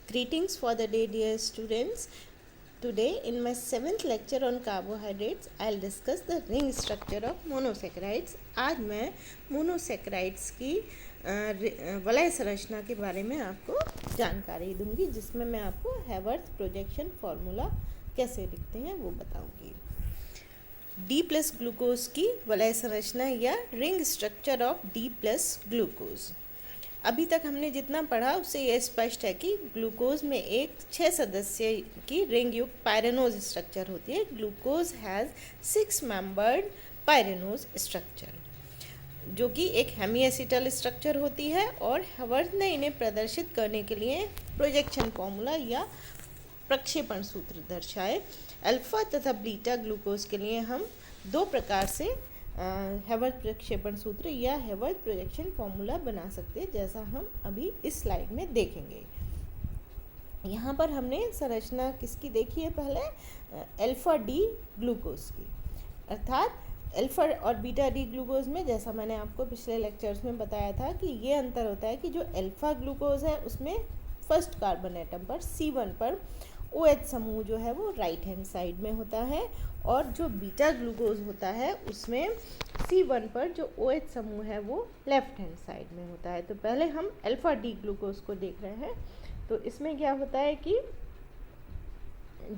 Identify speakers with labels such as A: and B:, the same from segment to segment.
A: Greetings for the day, dear students. Today, in my 7th lecture on carbohydrates, I'll discuss the ring structure of monosaccharides. आज मैं monosaccharides की वलय संरचना के बारे में आपको जानकारी दूंगी, जिसमें मैं आपको हैवर्थ प्रोजेक्शन फार्मूला कैसे लिखते हैं वो बताऊंगी। डी प्लस ग्लूकोज की वलय संरचना या ring structure of D plus glucose. अभी तक हमने जितना पढ़ा उससे यह स्पष्ट है कि ग्लूकोज में एक 6 सदस्य की रिंग युक्त पायरेनोज स्ट्रक्चर होती है। Glucose has 6 membered pyranose structure, जो कि एक हेमी एसिटल स्ट्रक्चर होती है। और हैवर्थ ने इन्हें प्रदर्शित करने के लिए प्रोजेक्शन फॉर्मूला या प्रक्षेपण सूत्र दर्शाए। अल्फा तथा बीटा ग्लूकोज के लिए हम दो प्रकार से हैवर्थ प्रक्षेपण सूत्र या हैवर्थ प्रोजेक्शन फॉर्मूला बना सकते हैं, जैसा हम अभी इस स्लाइड में देखेंगे। यहाँ पर हमने संरचना किसकी देखी है? पहले अल्फा डी ग्लूकोज की, अर्थात अल्फा और बीटा डी ग्लूकोज में, जैसा मैंने आपको पिछले लेक्चर्स में बताया था कि ये अंतर होता है कि जो अल्फा ग्लूकोज है उसमें फर्स्ट कार्बन एटम पर C1 पर OH समूह जो है वो राइट हैंड साइड में होता है, और जो बीटा ग्लूकोज होता है उसमें C1 पर जो OH समूह है वो लेफ्ट हैंड साइड में होता है। तो पहले हम अल्फा डी ग्लूकोज को देख रहे हैं। तो इसमें क्या होता है कि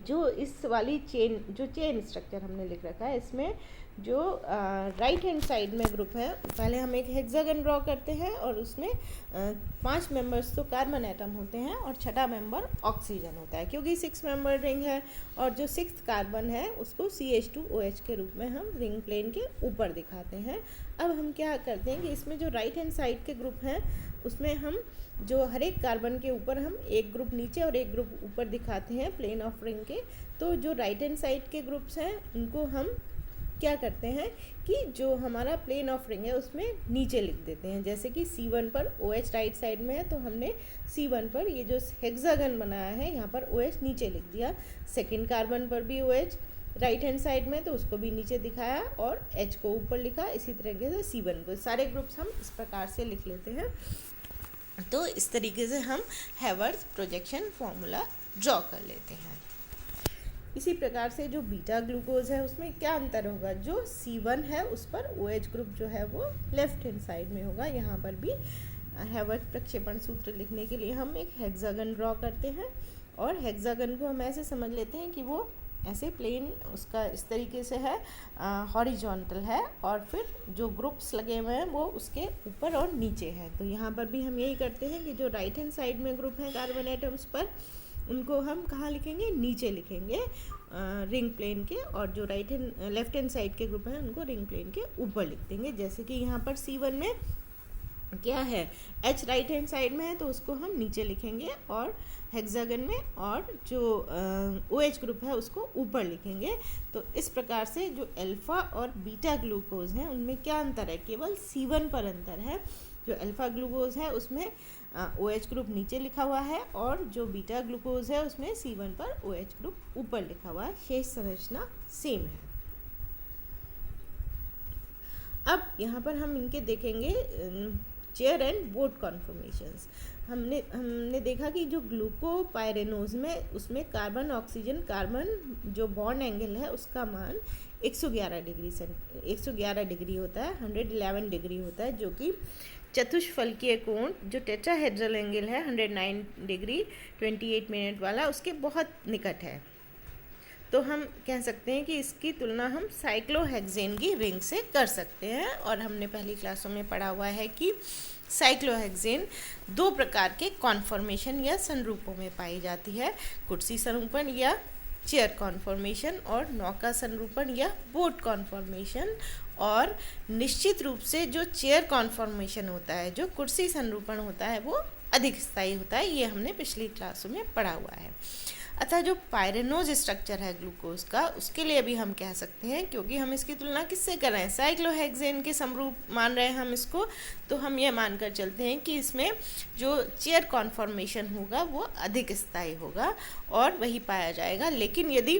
A: जो इस वाली चेन स्ट्रक्चर हमने लिख रखा है, इसमें जो राइट हैंड साइड में ग्रुप है, पहले हम एक हेक्सागन ड्रॉ करते हैं और उसमें 5 मेंबर्स तो कार्बन एटम होते हैं और छठा मेंबर ऑक्सीजन होता है, क्योंकि 6 मेंबर रिंग है। और जो 6th कार्बन है उसको CH2OH के रूप में हम रिंग प्लेन के ऊपर दिखाते हैं। अब हम क्या करते हैं कि इसमें जो राइट हैंड साइड के ग्रुप हैं उसमें हम जो हर एक कार्बन के ऊपर हम एक ग्रुप नीचे और एक ग्रुप ऊपर दिखाते हैं प्लेन ऑफ रिंग के। तो जो राइट हैंड साइड के ग्रुप्स हैं उनको हम क्या करते हैं कि जो हमारा प्लेन ऑफ रिंग है उसमें नीचे लिख देते हैं। जैसे कि C1 पर OH राइट साइड में है तो हमने C1 पर ये जो हेक्सागन बनाया है यहाँ पर OH नीचे लिख दिया। सेकंड कार्बन पर भी OH राइट हैंड साइड में तो उसको भी नीचे दिखाया और H को ऊपर लिखा। इसी तरीके से C1 को, सारे ग्रुप्स हम इस प्रकार से लिख लेते हैं। तो इस तरीके से हम हैवर्थ प्रोजेक्शन फॉर्मूला ड्रॉ कर लेते हैं। इसी प्रकार से जो बीटा ग्लूकोज है उसमें क्या अंतर होगा? जो C1 है उस पर OH ग्रुप जो है वो लेफ्ट हैंड साइड में होगा। यहाँ पर भी हैवर्थ प्रक्षेपण सूत्र लिखने के लिए हम एक हेक्सागन ड्रॉ करते हैं, और हेक्सागन को हम ऐसे समझ लेते हैं कि वो ऐसे प्लेन उसका इस तरीके से है, हॉरिजॉन्टल है, और फिर जो ग्रुप्स लगे हुए हैं वो उसके ऊपर और नीचे हैं। तो यहाँ पर भी हम यही करते हैं कि जो राइट हैंड साइड में ग्रुप हैं कार्बन एटम्स पर, उनको हम कहाँ लिखेंगे? नीचे लिखेंगे रिंग प्लेन के, और जो लेफ्ट हैंड साइड के ग्रुप हैं उनको रिंग प्लेन के ऊपर लिख देंगे। जैसे कि यहाँ पर C1 में क्या है? H राइट हैंड साइड में है तो उसको हम नीचे लिखेंगे और हेक्सागन में, और जो OH ग्रुप है उसको ऊपर लिखेंगे। तो इस प्रकार से जो अल्फ़ा और बीटा ग्लूकोज हैं उनमें क्या अंतर है? केवल C1 पर अंतर है। जो अल्फ़ा ग्लूकोज है उसमें OH ग्रुप नीचे लिखा हुआ है, और जो बीटा ग्लूकोज है उसमें C1 पर OH ग्रुप ऊपर लिखा हुआ है। शेष संरचना सेम है। अब यहाँ पर हम इनके देखेंगे चेयर एंड बोट कॉन्फॉर्मेशंस। हमने देखा कि जो ग्लूकोपायरेनोज में उसमें कार्बन ऑक्सीजन कार्बन जो बॉन्ड एंगल है उसका मान 111 डिग्री होता है, 111 डिग्री होता है, जो कि चतुष्फलकीय कोण जो टेट्राहेड्रल एंगल है 109 डिग्री 28 मिनट वाला उसके बहुत निकट है। तो हम कह सकते हैं कि इसकी तुलना हम साइक्लोहेक्सेन की रिंग से कर सकते हैं। और हमने पहली क्लासों में पढ़ा हुआ है कि साइक्लोहेक्सेन 2 प्रकार के कॉन्फॉर्मेशन या संरूपों में पाई जाती है, कुर्सी संरूपण या चेयर कॉन्फॉर्मेशन, और नौका संरूपण या बोट कॉन्फॉर्मेशन। और निश्चित रूप से जो चेयर कॉन्फॉर्मेशन होता है, जो कुर्सी संरूपण होता है, वो अधिक स्थायी होता है। ये हमने पिछली क्लासों में पढ़ा हुआ है। अतः जो पायरेनोज स्ट्रक्चर है ग्लूकोज का, उसके लिए भी हम कह सकते हैं, क्योंकि हम इसकी तुलना किससे कर रहे हैं? साइक्लोहेक्सेन के समरूप मान रहे हैं हम इसको, तो हम ये मानकर चलते हैं कि इसमें जो चेयर कॉन्फॉर्मेशन होगा वो अधिक स्थायी होगा और वही पाया जाएगा। लेकिन यदि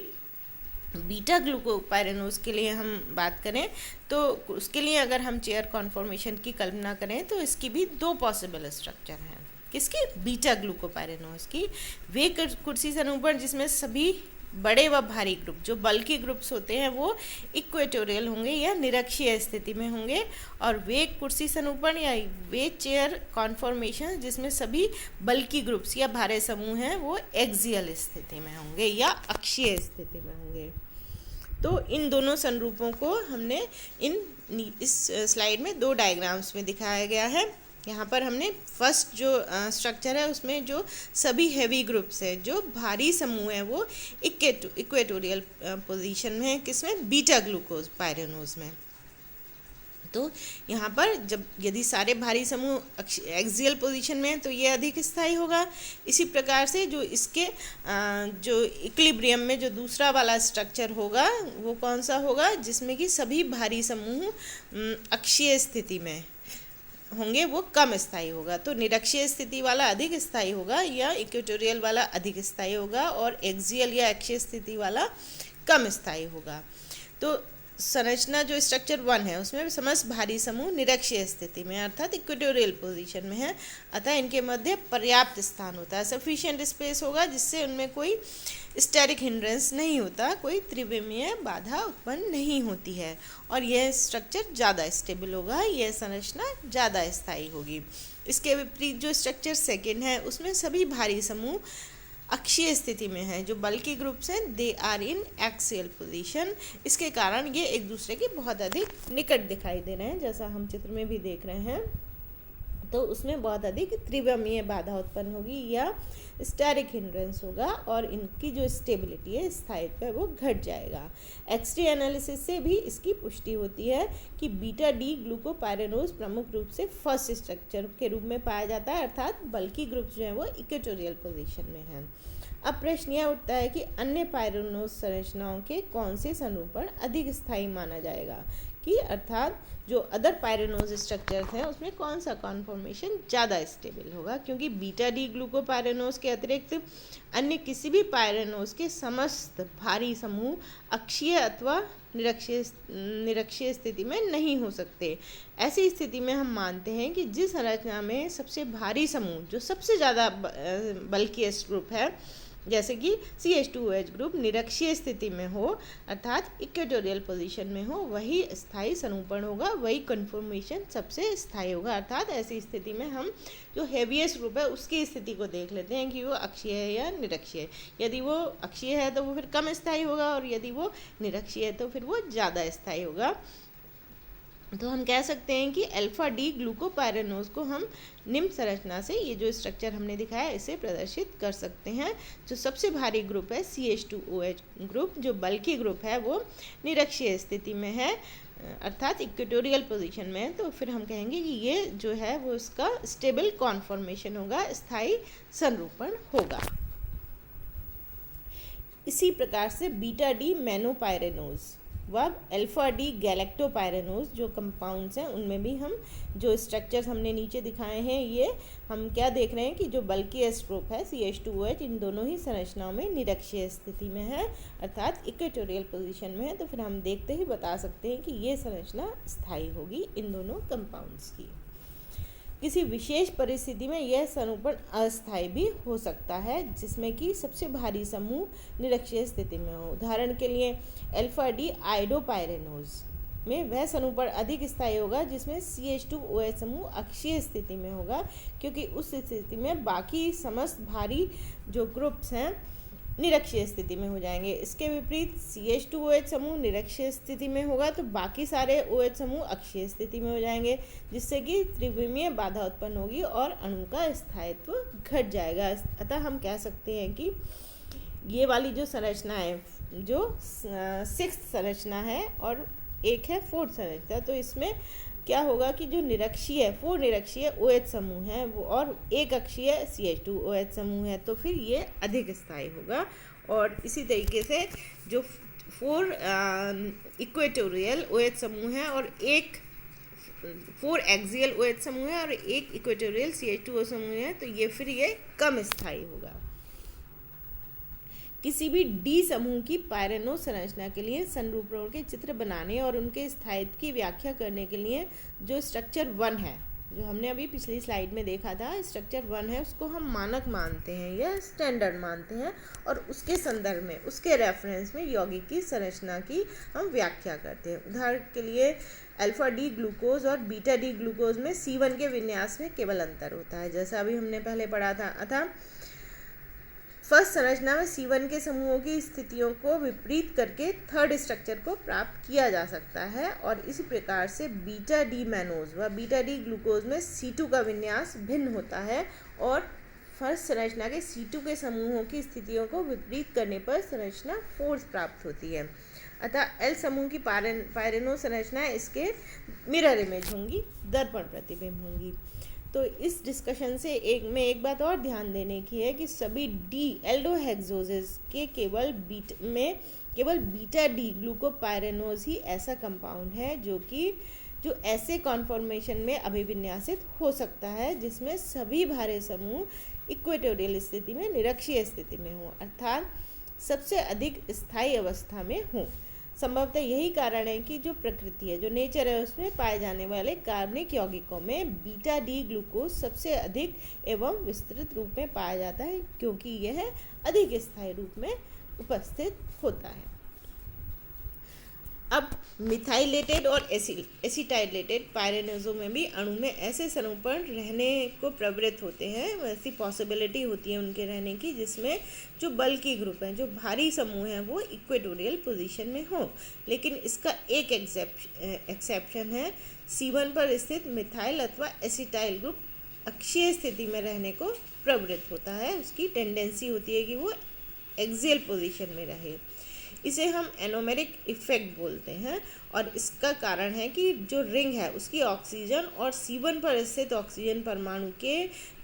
A: बीटा ग्लूकोपायरेनोज के लिए हम बात करें तो उसके लिए अगर हम चेयर कॉन्फॉर्मेशन की कल्पना करें तो इसकी भी 2 पॉसिबल स्ट्रक्चर हैं। किसकी, बीटा ग्लूकोपाइरेनोज की। वे कुर्सी सनूपण जिसमें सभी बड़े व भारी ग्रुप, जो बल्कि ग्रुप्स होते हैं, वो इक्वेटोरियल होंगे या निरक्षीय स्थिति में होंगे, और वे कुर्सी सनूपण या वे चेयर कॉन्फॉर्मेशन जिसमें सभी बल्कि ग्रुप्स या भारे समूह हैं, वो एक्सियल स्थिति में होंगे या अक्षीय स्थिति में होंगे। तो इन दोनों संरूपों को हमने इस स्लाइड में 2 डायग्राम्स में दिखाया गया है। यहाँ पर हमने फर्स्ट जो स्ट्रक्चर है उसमें जो सभी हैवी ग्रुप्स है, जो भारी समूह है, वो इक्वेटोरियल पोजीशन में है, किसमें, बीटा ग्लूकोपाइरेनोज में। तो यहाँ पर जब यदि सारे भारी समूह एक्सियल पोजीशन में है तो ये अधिक स्थायी होगा। इसी प्रकार से जो इसके जो इक्विलिब्रियम में जो दूसरा वाला स्ट्रक्चर होगा वो कौन सा होगा, जिसमें कि सभी भारी समूह अक्षीय स्थिति में होंगे, वो कम स्थायी होगा। तो निरक्षीय स्थिति वाला अधिक स्थायी होगा या इक्वेटोरियल वाला अधिक स्थायी होगा, और एक्सियल या अक्षीय स्थिति वाला कम स्थायी होगा। तो संरचना जो स्ट्रक्चर 1 है उसमें समस्त भारी समूह निरक्षीय स्थिति में अर्थात इक्वेटोरियल पोजीशन में है, अतः इनके मध्य पर्याप्त स्थान होता है, सफिशिएंट स्पेस होगा, जिससे उनमें कोई स्टेरिक हिंड्रेंस नहीं होता, कोई त्रिविमीय बाधा उत्पन्न नहीं होती है, और यह स्ट्रक्चर ज़्यादा स्टेबल होगा, यह संरचना ज़्यादा स्थायी होगी। इसके विपरीत जो स्ट्रक्चर 2 है उसमें सभी भारी समूह अक्षीय स्थिति में है, जो बल्कि ग्रुप्स हैं, they are in axial position. इसके कारण ये एक दूसरे के बहुत अधिक निकट दिखाई दे रहे हैं, जैसा हम चित्र में भी देख रहे हैं। तो उसमें बहुत अधिक त्रिविमीय बाधा उत्पन्न होगी या स्टेरिक हिंड्रेंस होगा, और इनकी जो स्टेबिलिटी है, स्थायित्व है, वो घट जाएगा। एक्सरे एनालिसिस से भी इसकी पुष्टि होती है कि बीटा डी ग्लूकोपाइरेनोज प्रमुख रूप से फर्स्ट स्ट्रक्चर के रूप में पाया जाता है, अर्थात बल्कि ग्रुप्स जो है वो इक्वेटोरियल पोजीशन में हैं। अब प्रश्न यह उठता है कि अन्य पाइरेनोज संरचनाओं के कौन से संरूपण अधिक स्थायी माना जाएगा, कि अर्थात जो अदर पाइरेनोज स्ट्रक्चर्स हैं उसमें कौन सा कॉन्फॉर्मेशन ज़्यादा स्टेबल होगा, क्योंकि बीटा डी ग्लूकोपाइरेनोज के अतिरिक्त अन्य किसी भी पाइरेनोज के समस्त भारी समूह अक्षीय अथवा निरक्षीय स्थिति में नहीं हो सकते। ऐसी स्थिति में हम मानते हैं कि जिस संरचना में सबसे भारी समूह, जो सबसे ज़्यादा बल्किएस्ट ग्रुप है, जैसे कि CH2OH ग्रुप निरक्षीय स्थिति में हो अर्थात इक्वेटोरियल पोजीशन में हो, वही स्थायी सनूपण होगा, वही कन्फॉर्मेशन सबसे स्थायी होगा। अर्थात ऐसी स्थिति में हम जो हेवीएस्ट ग्रुप है उसकी स्थिति को देख लेते हैं कि वो अक्षीय है या निरक्षीय। यदि वो अक्षीय है तो वो फिर कम स्थायी होगा, और यदि वो निरक्षीय है तो फिर वो ज़्यादा स्थायी होगा। तो हम कह सकते हैं कि अल्फा डी ग्लूकोपाइरेनोज को हम निम्न संरचना से, ये जो स्ट्रक्चर हमने दिखाया, इसे प्रदर्शित कर सकते हैं। जो सबसे भारी ग्रुप है CH2OH ग्रुप, जो बल्कि ग्रुप है, वो निरक्षीय स्थिति में है अर्थात इक्वेटोरियल पोजीशन में है, तो फिर हम कहेंगे कि ये जो है वो इसका स्टेबल कॉन्फॉर्मेशन होगा, स्थायी संरूपण होगा। इसी प्रकार से बीटा डी मैनोपाइरेनोज व अल्फा डी गैलेक्टोपाइरेनोज जो कंपाउंड्स हैं, उनमें भी हम जो स्ट्रक्चर्स हमने नीचे दिखाए हैं, ये हम क्या देख रहे हैं कि जो बल्किएस्ट ग्रुप है CH2OH, इन दोनों ही संरचनाओं में निरक्षीय स्थिति में है अर्थात इक्वेटोरियल पोजीशन में है। तो फिर हम देखते ही बता सकते हैं कि ये संरचना स्थायी होगी इन दोनों कंपाउंड्स की। किसी विशेष परिस्थिति में यह संरूपण अस्थायी भी हो सकता है, जिसमें कि सबसे भारी समूह निरक्षीय स्थिति में हो। उदाहरण के लिए अल्फा डी आइडोपाइरेनोज में वह संरूपण अधिक स्थायी होगा जिसमें CH2OH समूह अक्षीय स्थिति में होगा, क्योंकि उस स्थिति में बाकी समस्त भारी जो ग्रुप्स हैं निरक्षीय स्थिति में हो जाएंगे। इसके विपरीत CH2OH समूह निरक्षीय स्थिति में होगा तो बाकी सारे OH समूह अक्षीय स्थिति में हो जाएंगे, जिससे कि त्रिविमीय बाधा उत्पन्न होगी और अणु का स्थायित्व घट जाएगा। अतः हम कह सकते हैं कि ये वाली जो संरचना है, जो 6th संरचना है और एक है 4th संरचना, तो इसमें क्या होगा कि जो निरक्षीय 4 निरक्षीय OH समूह है वो और एक अक्षीय CH2OH समूह है, तो फिर ये अधिक स्थायी होगा। और इसी तरीके से जो 4 इक्वेटोरियल OH समूह है और एक 4 एक्सियल OH समूह है और एक इक्वेटोरियल CH2O समूह है, तो ये फिर ये कम स्थायी होगा। किसी भी डी समूह की पाइरेनो संरचना के लिए संरूपणों के चित्र बनाने और उनके स्थायित्व की व्याख्या करने के लिए जो स्ट्रक्चर 1 है जो हमने अभी पिछली स्लाइड में देखा था, स्ट्रक्चर 1 है उसको हम मानक मानते हैं या स्टैंडर्ड मानते हैं, और उसके संदर्भ में, उसके रेफरेंस में यौगिक की संरचना की हम व्याख्या करते हैं। उदाहरण के लिए अल्फा डी ग्लूकोज और बीटा डी ग्लूकोज में C1 के विन्यास में केवल अंतर होता है, जैसा अभी हमने पहले पढ़ा था। अतः फर्स्ट संरचना में C1 के समूहों की स्थितियों को विपरीत करके थर्ड स्ट्रक्चर को प्राप्त किया जा सकता है, और इसी प्रकार से बीटा डी मैनोज व बीटा डी ग्लूकोज में C2 का विन्यास भिन्न होता है, और फर्स्ट संरचना के C2 के समूहों की स्थितियों को विपरीत करने पर संरचना फोर्स प्राप्त होती है। अतः L समूह की पायरेनो संरचना इसके मिरर इमेज होंगी, दर्पण प्रतिबिंब होंगी। तो इस डिस्कशन से एक बात और ध्यान देने की है कि सभी डी एल्डोहेक्सोजेस के केवल बीटा डी ग्लूकोपायरेनोज ही ऐसा कंपाउंड है जो ऐसे कॉन्फॉर्मेशन में अभिविन्यासित हो सकता है जिसमें सभी भारे समूह इक्वेटोरियल स्थिति में निरक्षीय स्थिति में हो, अर्थात सबसे अधिक स्थायी अवस्था में हो। संभवतः यही कारण है कि जो प्रकृति है, जो नेचर है, उसमें पाए जाने वाले कार्बनिक यौगिकों में बीटा डी ग्लूकोज सबसे अधिक एवं विस्तृत रूप में पाया जाता है, क्योंकि यह अधिक स्थायी रूप में उपस्थित होता है। अब मिथाइलेटेड और एसिटाइलेटेड पायरेनोजों में भी अणु में ऐसे सरूपण रहने को प्रवृत्त होते हैं, वैसी पॉसिबिलिटी होती है उनके रहने की, जिसमें जो बल्की ग्रुप हैं, जो भारी समूह हैं, वो इक्वेटोरियल पोजीशन में हो। लेकिन इसका एक एक्सेप्शन है, C1 पर स्थित मिथाइल अथवा एसिटाइल ग्रुप अक्षीय स्थिति में रहने को प्रवृत्त होता है। उसकी टेंडेंसी होती है कि वो एक्सियल पोजीशन में रहे। इसे हम एनोमेरिक इफेक्ट बोलते हैं, और इसका कारण है कि जो रिंग है उसकी ऑक्सीजन और C1 पर स्थित ऑक्सीजन परमाणु के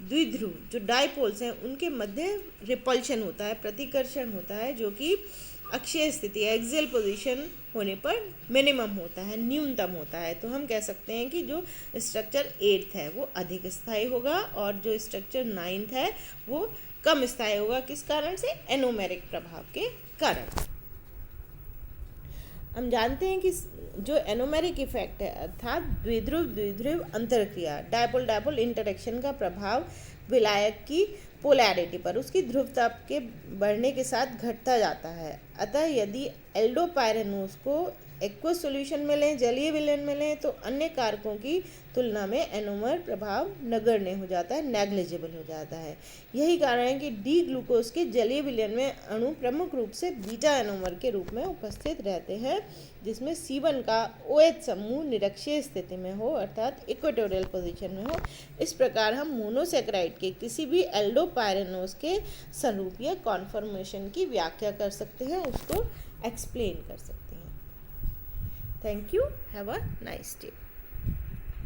A: द्विध्रुव जो डायपोल्स हैं उनके मध्य रिपल्शन होता है, प्रतिकर्षण होता है, जो कि अक्षीय स्थिति एक्सियल पोजीशन होने पर मिनिमम होता है, न्यूनतम होता है। तो हम कह सकते हैं कि जो स्ट्रक्चर 8th है वो अधिक स्थायी होगा, और जो स्ट्रक्चर 9th है वो कम स्थायी होगा। किस कारण से? एनोमेरिक प्रभाव के कारण। हम जानते हैं कि जो एनोमेरिक इफेक्ट है, अर्थात द्विध्रुव अंतरक्रिया, डायपोल इंटरेक्शन का प्रभाव विलायक की पोलैरिटी पर उसकी ध्रुवता के बढ़ने के साथ घटता जाता है। अतः यदि एल्डोपायरेनोज को एक्वस सॉल्यूशन में लें, जलीय विलयन में लें, तो अन्य कारकों की तुलना में एनोमर प्रभाव नगण्य हो जाता है, नेग्लिजिबल हो जाता है। यही कारण है कि डी ग्लूकोज के जलीय विलयन में अणु प्रमुख रूप से बीटा एनोमर के रूप में उपस्थित रहते हैं, जिसमें C1 का OH समूह निरक्षीय स्थिति में हो, अर्थात इक्वेटोरियल पोजीशन में हो। इस प्रकार हम मोनोसेक्राइड के किसी भी एल्डोपायरेनोज के स्वरूप या कॉन्फॉर्मेशन की व्याख्या कर सकते हैं, उसको एक्सप्लेन कर सकते हैं। Thank you. Have a nice day.